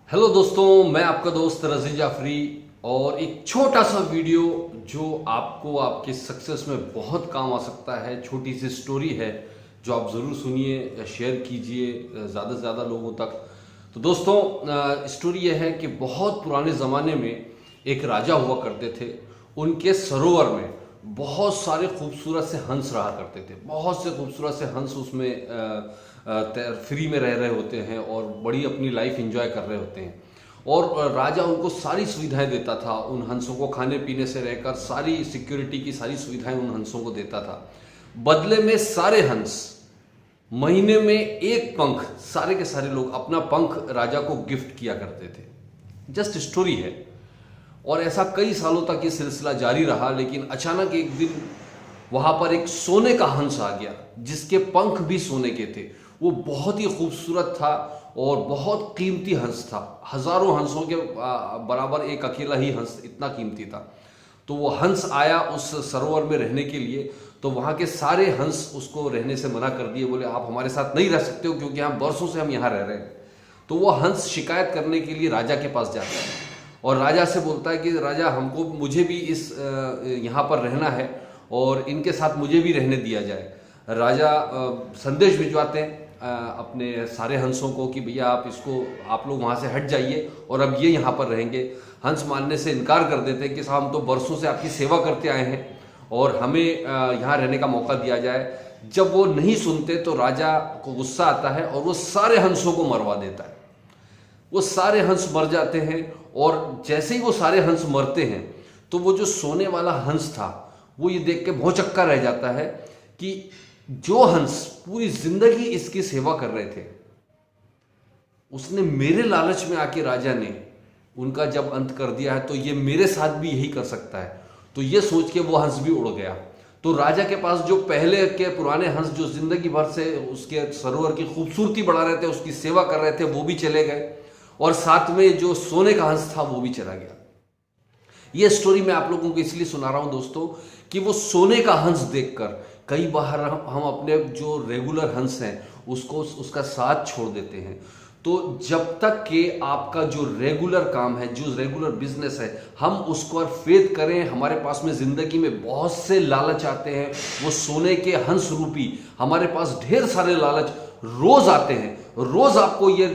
Hello दोस्तों, मैं आपका दोस्त रजी जाफरी और एक छोटा सा वीडियो जो आपको आपके सक्सेस में बहुत काम आ सकता है। छोटी सी स्टोरी है जो आप ज़रूर सुनिए, शेयर कीजिए ज़्यादा से ज़्यादा लोगों तक। तो दोस्तों, स्टोरी यह है कि बहुत पुराने ज़माने में एक राजा हुआ करते थे। उनके सरोवर में बहुत सारे खूबसूरत से हंस रहा करते थे। बहुत से खूबसूरत से हंस उसमें फ्री में रह रहे होते हैं और बड़ी अपनी लाइफ एंजॉय कर रहे होते हैं। और राजा उनको सारी सुविधाएं देता था। उन हंसों को खाने पीने से रहकर सारी सिक्योरिटी की सारी सुविधाएं उन हंसों को देता था। बदले में सारे हंस महीने में एक पंख, सारे के सारे लोग अपना पंख राजा को गिफ्ट किया करते थे। जस्ट स्टोरी है। और ऐसा कई सालों तक ये सिलसिला जारी रहा, लेकिन अचानक एक दिन वहां पर एक सोने का हंस आ गया जिसके पंख भी सोने के थे। वो बहुत ही खूबसूरत था और बहुत कीमती हंस था। हजारों हंसों के बराबर एक अकेला ही हंस इतना कीमती था। तो वो हंस आया उस सरोवर में रहने के लिए, तो वहां के सारे हंस उसको रहने से मना कर दिए। बोले आप हमारे साथ नहीं रह सकते हो क्योंकि हम बरसों से हम यहाँ रह रहे हैं। तो वो हंस शिकायत करने के लिए राजा के पास जाता है और राजा से बोलता है कि राजा, मुझे भी इस यहाँ पर रहना है और इनके साथ मुझे भी रहने दिया जाए। राजा संदेश भिजवाते हैं अपने सारे हंसों को कि भैया आप लोग वहाँ से हट जाइए और अब ये यहाँ पर रहेंगे। हंस मानने से इनकार कर देते हैं कि साहब हम तो बरसों से आपकी सेवा करते आए हैं और हमें यहाँ रहने का मौका दिया जाए। जब वो नहीं सुनते तो राजा को गुस्सा आता है और वो सारे हंसों को मरवा देता है। वो सारे हंस मर जाते हैं और जैसे ही वो सारे हंस मरते हैं तो वो जो सोने वाला हंस था वो ये देख के भौचक्का रह जाता है कि जो हंस पूरी जिंदगी इसकी सेवा कर रहे थे, उसने मेरे लालच में आके राजा ने उनका जब अंत कर दिया है तो ये मेरे साथ भी यही कर सकता है। तो ये सोच के वो हंस भी उड़ गया। तो राजा के पास जो पहले के पुराने हंस जो जिंदगी भर से उसके सरोवर की खूबसूरती बढ़ा रहे थे, उसकी सेवा कर रहे थे, वो भी चले गए और साथ में जो सोने का हंस था वो भी चला गया। ये स्टोरी मैं आप लोगों को इसलिए सुना रहा हूं दोस्तों कि वो सोने का हंस देखकर कई बार हम अपने जो रेगुलर हंस हैं उसका साथ छोड़ देते हैं। तो जब तक कि आपका जो रेगुलर काम है, जो रेगुलर बिजनेस है, हम उसको फेथ करें। हमारे पास में जिंदगी में बहुत से लालच आते हैं, वो सोने के हंस रूपी हमारे पास ढेर सारे लालच रोज आते हैं। रोज आपको ये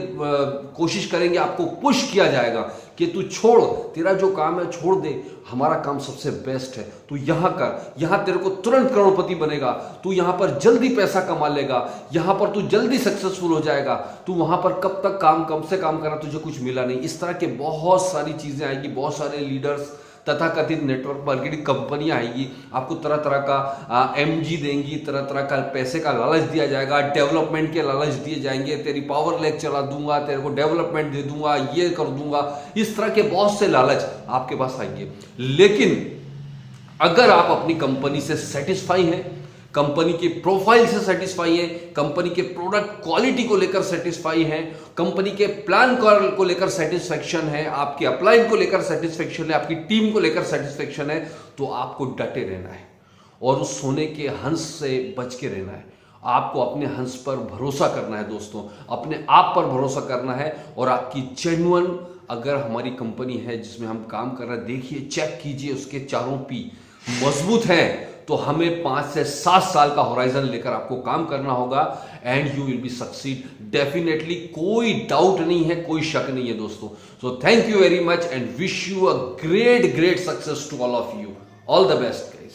कोशिश करेंगे, आपको पुश किया जाएगा कि तू छोड़, तेरा जो काम है छोड़ दे, हमारा काम सबसे बेस्ट है, तू यहां कर, यहां तेरे को तुरंत करोड़पति बनेगा, तू यहां पर जल्दी पैसा कमा लेगा, यहां पर तू जल्दी सक्सेसफुल हो जाएगा, तू वहां पर कब तक कम से काम करा, तुझे कुछ मिला नहीं। इस तरह के बहुत सारी चीजें आएगी, बहुत सारे लीडर्स तथा कथित नेटवर्क मार्केटिंग कंपनियां आएगी, आपको तरह तरह का एमजी देंगी, तरह तरह का पैसे का लालच दिया जाएगा, डेवलपमेंट के लालच दिए जाएंगे, तेरी पावर लेक चला दूंगा, तेरे को डेवलपमेंट दे दूंगा, ये कर दूंगा। इस तरह के बहुत से लालच आपके पास आएंगे। लेकिन अगर आप अपनी कंपनी से सेटिस्फाई हैं, कंपनी की प्रोफाइल से सेटिस्फाई है, कंपनी के प्रोडक्ट क्वालिटी को लेकर सेटिस्फाई है, कंपनी के प्लान को लेकर सेटिस्फेक्शन है, आपके अपलाइन को लेकर सेटिस्फेक्शन है, आपकी टीम को लेकर सेटिस्फेक्शन है, तो आपको डटे रहना है और उस सोने के हंस से बच के रहना है। आपको अपने हंस पर भरोसा करना है दोस्तों, अपने आप पर भरोसा करना है। और आपकी जेन्युइन अगर हमारी कंपनी है जिसमें हम काम कर रहे हैं, देखिए, चेक कीजिए, उसके चारों पी मजबूत है, तो हमें 5 से 7 साल का होराइजन लेकर आपको काम करना होगा and you will be succeed definitely. कोई डाउट नहीं है, कोई शक नहीं है दोस्तों। So thank you very much and wish you a great success to all of you. All the best guys.